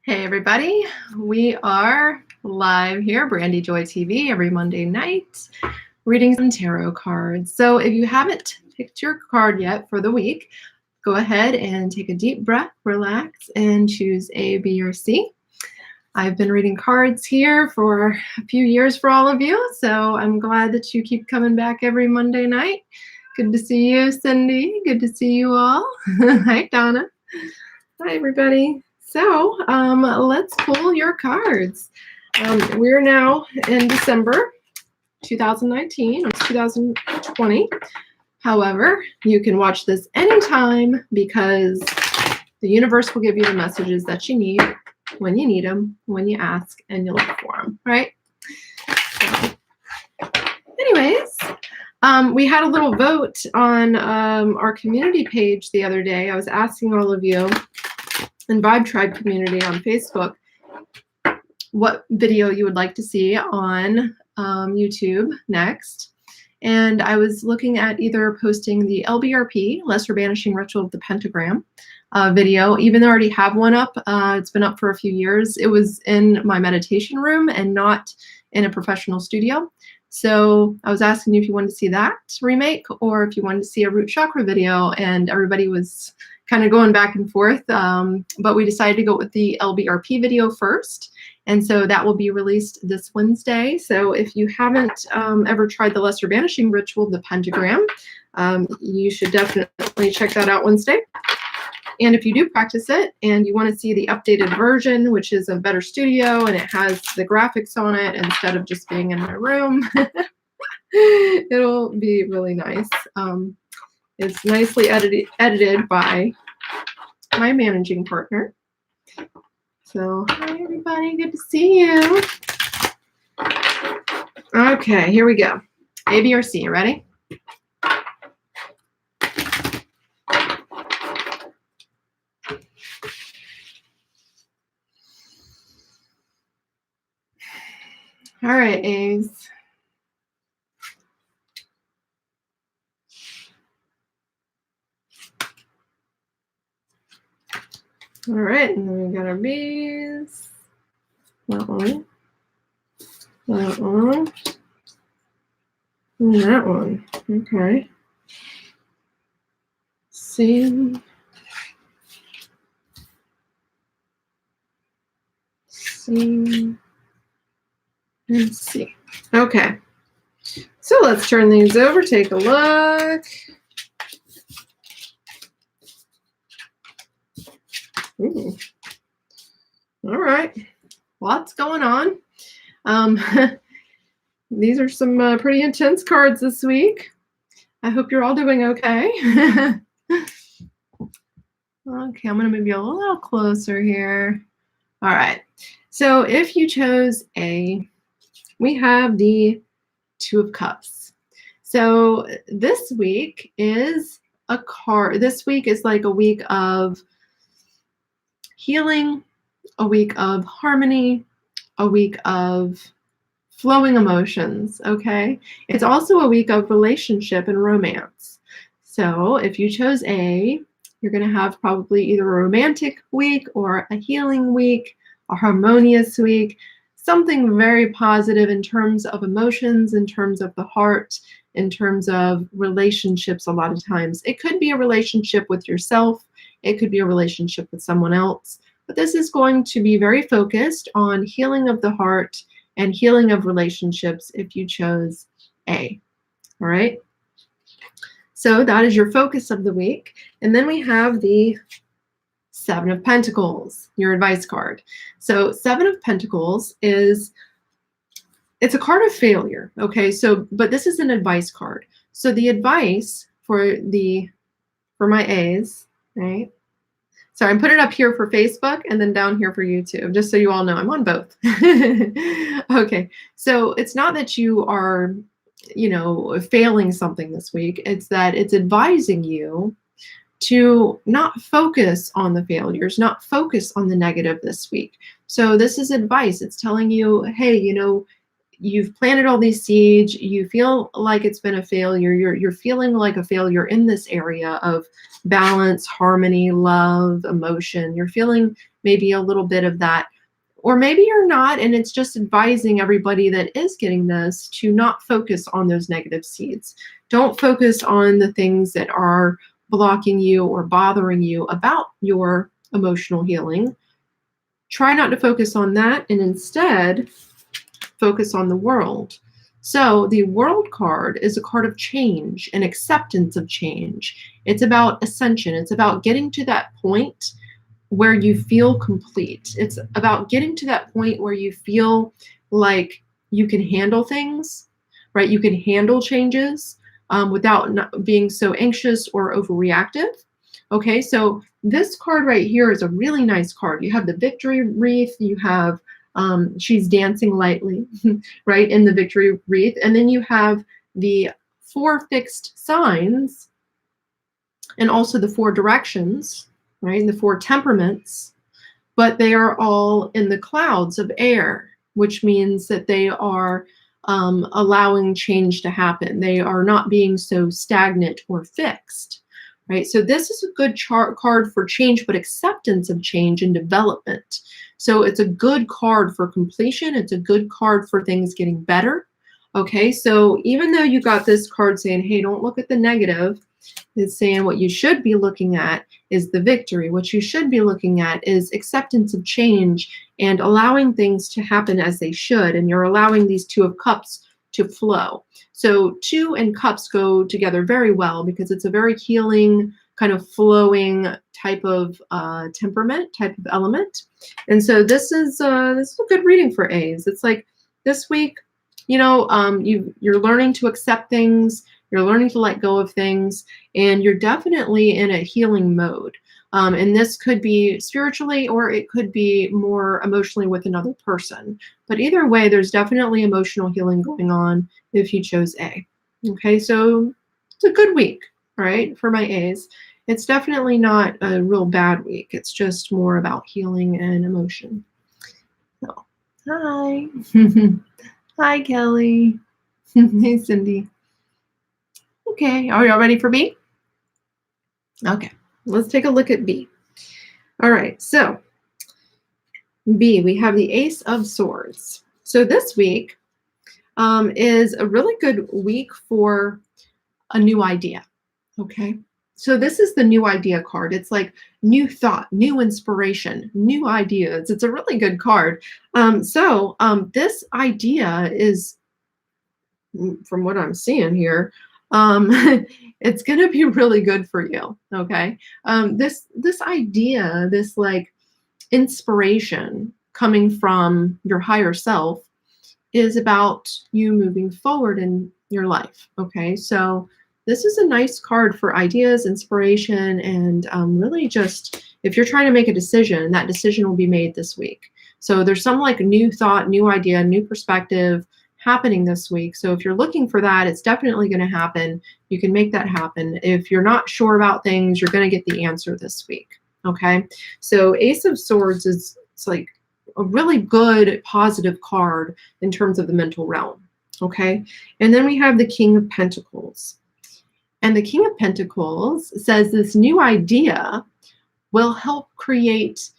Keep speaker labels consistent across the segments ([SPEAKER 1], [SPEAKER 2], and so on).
[SPEAKER 1] Hey everybody, we are live here, Brandy Joy TV, every Monday night, reading some tarot cards. So if you haven't picked your card yet for the week, go ahead and take a deep breath, relax, and choose A, B, or C. I've been reading cards here for a few years for all of you, so I'm glad that you keep coming back every Monday night. Good to see you, Cindy. Good to see you all. Hi, Donna. Hi, everybody. So let's pull your cards. We're now in December 2019, or 2020. However, you can watch this anytime because the universe will give you the messages that you need when you need them, when you ask, and you look for them, right? So, anyways, we had a little vote on our community page the other day. I was asking all of you in Vibe Tribe community on Facebook what video you would like to see on YouTube next. And I was looking at either posting the LBRP, Lesser Banishing Ritual of the Pentagram video, even though I already have one up. It's been up for a few years. It was in my meditation room and not in a professional studio. So I was asking you if you wanted to see that remake or if you wanted to see a root chakra video, and everybody was kind of going back and forth, but we decided to go with the LBRP video first, and so that will be released this Wednesday. So if you haven't ever tried the Lesser Banishing Ritual, the Pentagram, you should definitely check that out Wednesday. And if you do practice it and you want to see the updated version, which is a better studio and it has the graphics on it instead of just being in my room, it'll be really nice. It's nicely edited by my managing partner. So, hi everybody, good to see you. Okay, here we go. A, B, or C, ready? All right, A's. All right, and then we got our B's. That one. That one. And that one. Okay. C. C. And C. Okay. So let's turn these over, take a look. Ooh. All right, lots going on. These are some pretty intense cards this week. I hope you're all doing okay. Okay, I'm going to move you a little closer here. All right, so if you chose A, we have the Two of Cups. So this week is a card. This week is like a week of healing, a week of harmony, a week of flowing emotions, okay? It's also a week of relationship and romance. So if you chose A, you're going to have probably either a romantic week or a healing week, a harmonious week, something very positive in terms of emotions, in terms of the heart, in terms of relationships a lot of times. It could be a relationship with yourself. It could be a relationship with someone else. But this is going to be very focused on healing of the heart and healing of relationships if you chose A. All right? So that is your focus of the week. And then we have the Seven of Pentacles, your advice card. So Seven of Pentacles it's a card of failure, okay? So, but this is an advice card. So the advice for my A's, right? Sorry, I'm putting it up here for Facebook and then down here for YouTube, just so you all know I'm on both. Okay, so it's not that you are, failing something this week. It's that it's advising you to not focus on the failures, not focus on the negative this week. So this is advice. It's telling you, hey, you've planted all these seeds, you feel like it's been a failure, you're feeling like a failure in this area of balance, harmony, love, emotion. You're feeling maybe a little bit of that. Or maybe you're not, and it's just advising everybody that is getting this to not focus on those negative seeds. Don't focus on the things that are blocking you or bothering you about your emotional healing. Try not to focus on that, and instead focus on the world. So the world card is a card of change and acceptance of change. It's about ascension. It's about getting to that point where you feel complete. It's about getting to that point where you feel like you can handle things, right? You can handle changes without not being so anxious or overreactive. Okay, so this card right here is a really nice card. You have the victory wreath, you have she's dancing lightly, right, in the victory wreath, and then you have the 4 fixed signs and also the 4 directions, right, and the 4 temperaments, but they are all in the clouds of air, which means that they are allowing change to happen. They are not being so stagnant or fixed, right? So this is a good card for change, but acceptance of change and development. So it's a good card for completion. It's a good card for things getting better. Okay, so even though you got this card saying, hey, don't look at the negative, it's saying what you should be looking at is the victory. What you should be looking at is acceptance of change and allowing things to happen as they should. And you're allowing these 2 of cups to flow. So 2 and cups go together very well because it's a very healing, kind of flowing type of temperament, type of element. And so this is a good reading for A's. It's like this week, you know, you're learning to accept things, you're learning to let go of things, and you're definitely in a healing mode. And this could be spiritually, or it could be more emotionally with another person. But either way, there's definitely emotional healing going on if you chose A. Okay, so it's a good week, right, for my A's. It's definitely not a real bad week. It's just more about healing and emotion. So, hi. Hi, Kelly. Hey, Cindy. Okay, are y'all ready for B? Okay, let's take a look at B. All right, so B, we have the Ace of Swords. So this week is a really good week for a new idea, okay? So this is the new idea card. It's like new thought, new inspiration, new ideas. It's a really good card. This idea is, from what I'm seeing here, it's going to be really good for you, okay? This idea, this like inspiration coming from your higher self is about you moving forward in your life, okay? So this is a nice card for ideas, inspiration, and really just if you're trying to make a decision, that decision will be made this week. So there's some like new thought, new idea, new perspective happening this week. So if you're looking for that, it's definitely going to happen. You can make that happen. If you're not sure about things, you're going to get the answer this week. Okay. So Ace of Swords it's like a really good positive card in terms of the mental realm. Okay. And then we have the King of Pentacles. And the King of Pentacles says this new idea will help create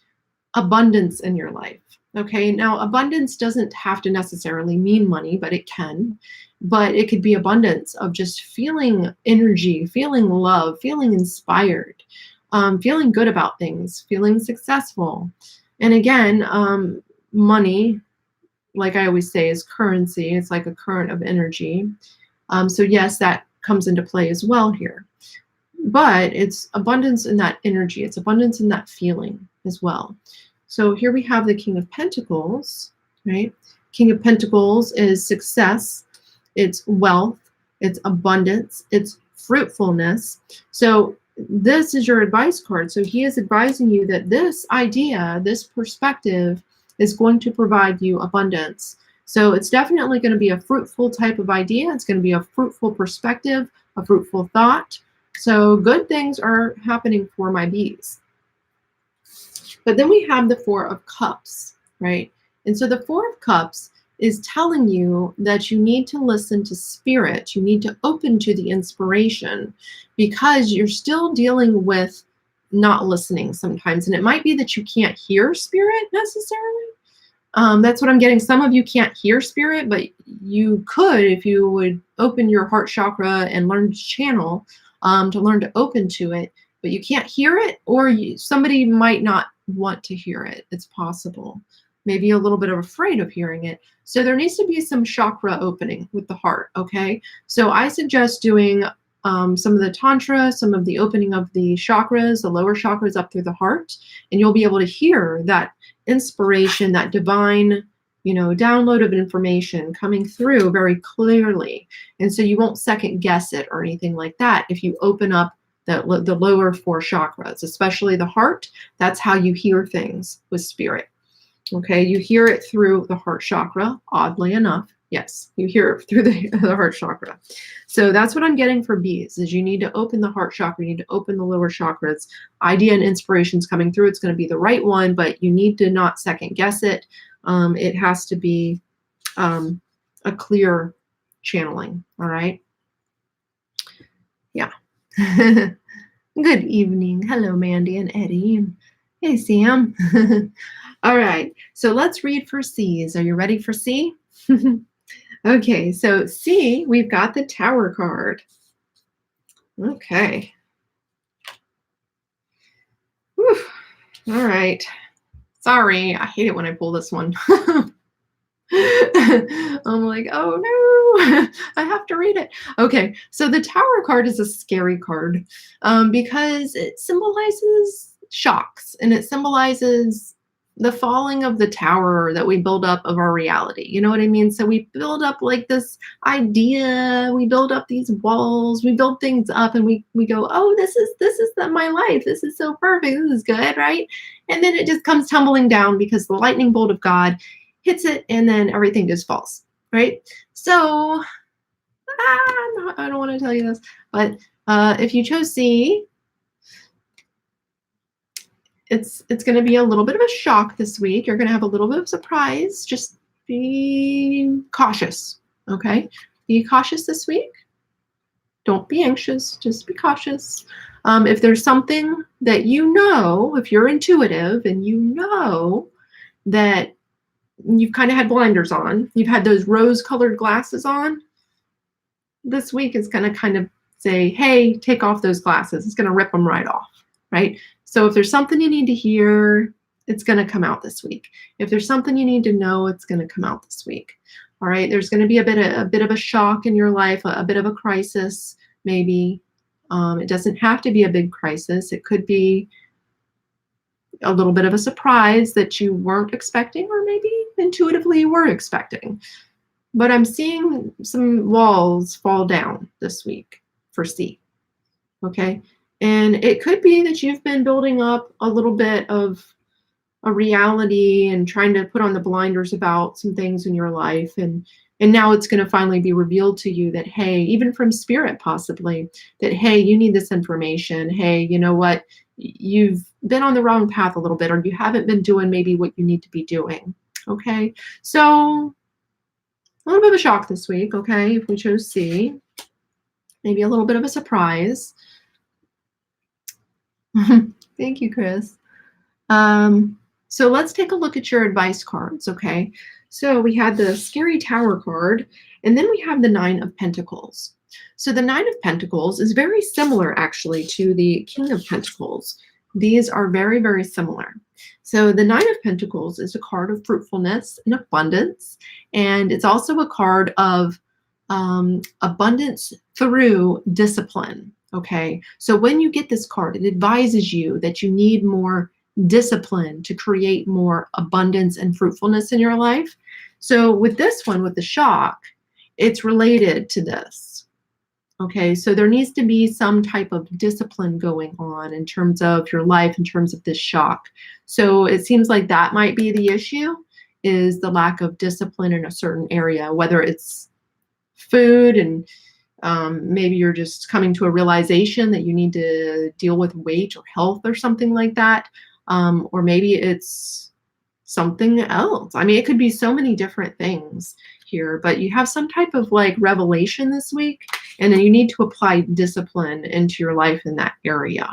[SPEAKER 1] abundance in your life. Okay, now abundance doesn't have to necessarily mean money, but it can. But it could be abundance of just feeling energy, feeling love, feeling inspired, feeling good about things, feeling successful. And again, money, like I always say, is currency. It's like a current of energy. So yes, that comes into play as well here. But it's abundance in that energy. It's abundance in that feeling as well. So here we have the King of Pentacles, right? King of Pentacles is success, it's wealth, it's abundance, it's fruitfulness. So this is your advice card. So he is advising you that this idea, this perspective is going to provide you abundance. So it's definitely going to be a fruitful type of idea. It's going to be a fruitful perspective, a fruitful thought. So good things are happening for my bees. But then we have the 4 of Cups, right? And so the 4 of Cups is telling you that you need to listen to spirit. You need to open to the inspiration because you're still dealing with not listening sometimes. And it might be that you can't hear spirit necessarily. That's what I'm getting. Some of you can't hear spirit, but you could if you would open your heart chakra and learn to channel, to learn to open to it. But you can't hear it, or somebody might not want to hear it. It's possible. Maybe a little bit of afraid of hearing it. So there needs to be some chakra opening with the heart, okay? So I suggest doing some of the tantra, some of the opening of the chakras, the lower chakras up through the heart, and you'll be able to hear that inspiration, that divine, download of information coming through very clearly. And so you won't second guess it or anything like that if you open up the lower 4 chakras, especially the heart. That's how you hear things with spirit. Okay, you hear it through the heart chakra, oddly enough. Yes, you hear it through the heart chakra. So that's what I'm getting for bees, is you need to open the heart chakra, you need to open the lower chakras. Idea and inspiration's coming through. It's going to be the right one, but you need to not second guess it. It has to be a clear channeling, all right? Yeah. Good evening. Hello, Mandy and Eddie. And hey, Sam. All right, so let's read for C's. Are you ready for C? Okay, so C, we've got the Tower card. Okay. Whew. All right. Sorry, I hate it when I pull this one. I'm like, oh no, I have to read it. Okay, so the Tower card is a scary card because it symbolizes shocks, and it symbolizes the falling of the tower that we build up of our reality. You know what I mean? So we build up like this idea, we build up these walls, we build things up, and we go, oh, this is my life. This is so perfect. This is good, right? And then it just comes tumbling down because the lightning bolt of God hits it, and then everything just falls, right? So I don't want to tell you this, but if you chose C, it's going to be a little bit of a shock this week. You're going to have a little bit of surprise. Just be cautious, okay? Be cautious this week. Don't be anxious. Just be cautious. If there's something that if you're intuitive and that you've kind of had blinders on, you've had those rose-colored glasses on, this week is going to kind of say, hey, take off those glasses. It's going to rip them right off, right? So if there's something you need to hear, it's going to come out this week. If there's something you need to know, it's going to come out this week. All right. There's going to be a bit of a shock in your life, a bit of a crisis, maybe. It doesn't have to be a big crisis. It could be a little bit of a surprise that you weren't expecting, or maybe intuitively you were expecting. But I'm seeing some walls fall down this week for C. Okay. And it could be that you've been building up a little bit of a reality and trying to put on the blinders about some things in your life. And now it's going to finally be revealed to you that, hey, even from spirit possibly, that, hey, you need this information. Hey, you know what? You've been on the wrong path a little bit, or you haven't been doing maybe what you need to be doing. Okay. So a little bit of a shock this week. Okay. If we chose C, maybe a little bit of a surprise. Thank you, Chris. So let's take a look at your advice cards, okay? So we had the Scary Tower card, and then we have the 9 of Pentacles. So the 9 of Pentacles is very similar, actually, to the King of Pentacles. These are very, very similar. So the 9 of Pentacles is a card of fruitfulness and abundance, and it's also a card of abundance through discipline. Okay, so when you get this card, it advises you that you need more discipline to create more abundance and fruitfulness in your life. So with this one, with the shock, it's related to this. Okay, so there needs to be some type of discipline going on in terms of your life, in terms of this shock. So it seems like that might be the issue, is the lack of discipline in a certain area, whether it's food, and maybe you're just coming to a realization that you need to deal with weight or health or something like that. Or maybe it's something else. I mean, it could be so many different things here, but you have some type of like revelation this week, and then you need to apply discipline into your life in that area.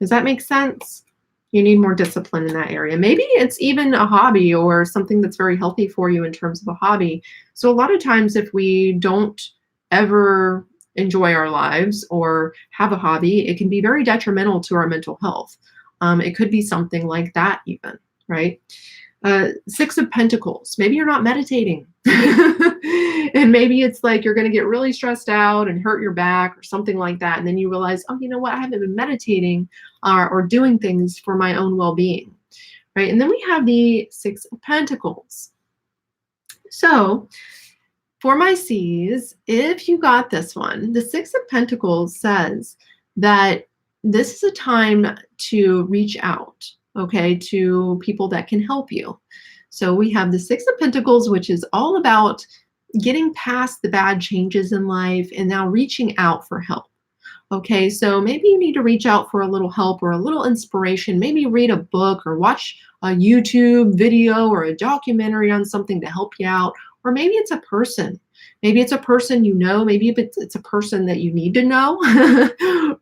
[SPEAKER 1] Does that make sense? You need more discipline in that area. Maybe it's even a hobby or something that's very healthy for you in terms of a hobby. So a lot of times if we don't ever enjoy our lives or have a hobby, it can be very detrimental to our mental health. It could be something like that even, right? Six of Pentacles. Maybe you're not meditating. And maybe it's like you're going to get really stressed out and hurt your back or something like that. And then you realize, oh, you know what? I haven't been meditating or doing things for my own well-being, right? And then we have the Six of Pentacles. So for my C's, if you got this one, the Six of Pentacles says that this is a time to reach out, okay, to people that can help you. So we have the Six of Pentacles, which is all about getting past the bad changes in life and now reaching out for help. Okay, so maybe you need to reach out for a little help or a little inspiration. Maybe read a book or watch a YouTube video or a documentary on something to help you out. Or maybe it's a person. Maybe it's a person you know. Maybe it's a person that you need to know,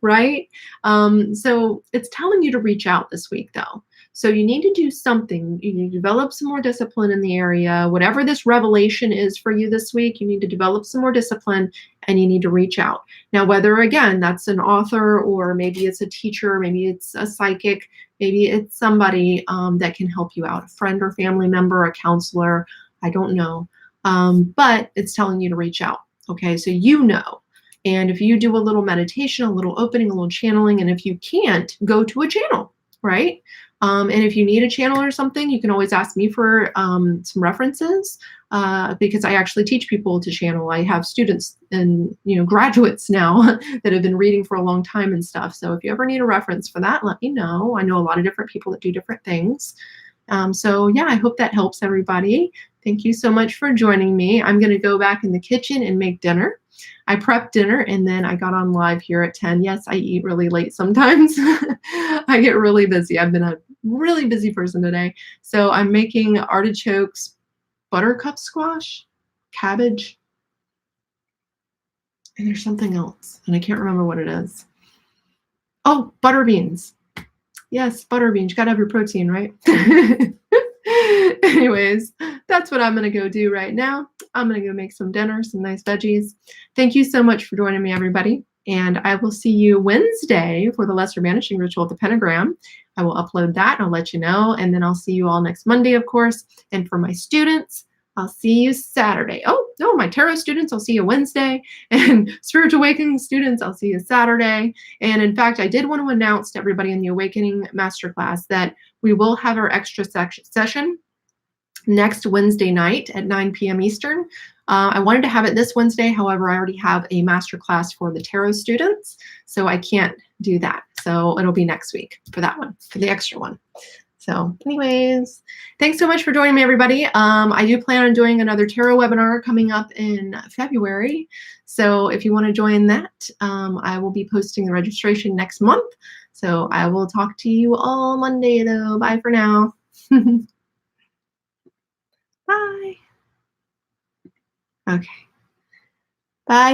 [SPEAKER 1] right? So it's telling you to reach out this week, though. So you need to do something. You need to develop some more discipline in the area. Whatever this revelation is for you this week, you need to develop some more discipline and you need to reach out. Now, whether, again, that's an author or maybe it's a teacher, maybe it's a psychic, maybe it's somebody that can help you out, a friend or family member, a counselor, I don't know. But it's telling you to reach out, okay? So you know. And if you do a little meditation, a little opening, a little channeling, and if you can't, go to a channel, right? And if you need a channel or something, you can always ask me for some references because I actually teach people to channel. I have students and graduates now that have been reading for a long time and stuff. So if you ever need a reference for that, let me know. I know a lot of different people that do different things. So yeah, I hope that helps everybody. Thank you so much for joining me. I'm going to go back in the kitchen and make dinner. I prepped dinner and then I got on live here at 10. Yes, I eat really late sometimes. I get really busy. I've been a really busy person today. So I'm making artichokes, buttercup squash, cabbage, and there's something else, and I can't remember what it is. Oh, butter beans. Yes, butter beans. You gotta have your protein, right? Anyways, that's what I'm going to go do right now. I'm going to go make some dinner, some nice veggies. Thank you so much for joining me, everybody. And I will see you Wednesday for the Lesser Banishing Ritual at the Pentagram. I will upload that and I'll let you know. And then I'll see you all next Monday, of course. And for my students, I'll see you Saturday. Oh, no, my tarot students, I'll see you Wednesday. And Spiritual Awakening students, I'll see you Saturday. And in fact, I did want to announce to everybody in the Awakening Masterclass that we will have our extra session next Wednesday night at 9 p.m. Eastern. I wanted to have it this Wednesday. However, I already have a masterclass for the tarot students, so I can't do that. So it'll be next week for that one, for the extra one. So anyways, thanks so much for joining me, everybody. I do plan on doing another tarot webinar coming up in February. So if you want to join that, I will be posting the registration next month. So I will talk to you all Monday, though. Bye for now. Bye. Okay.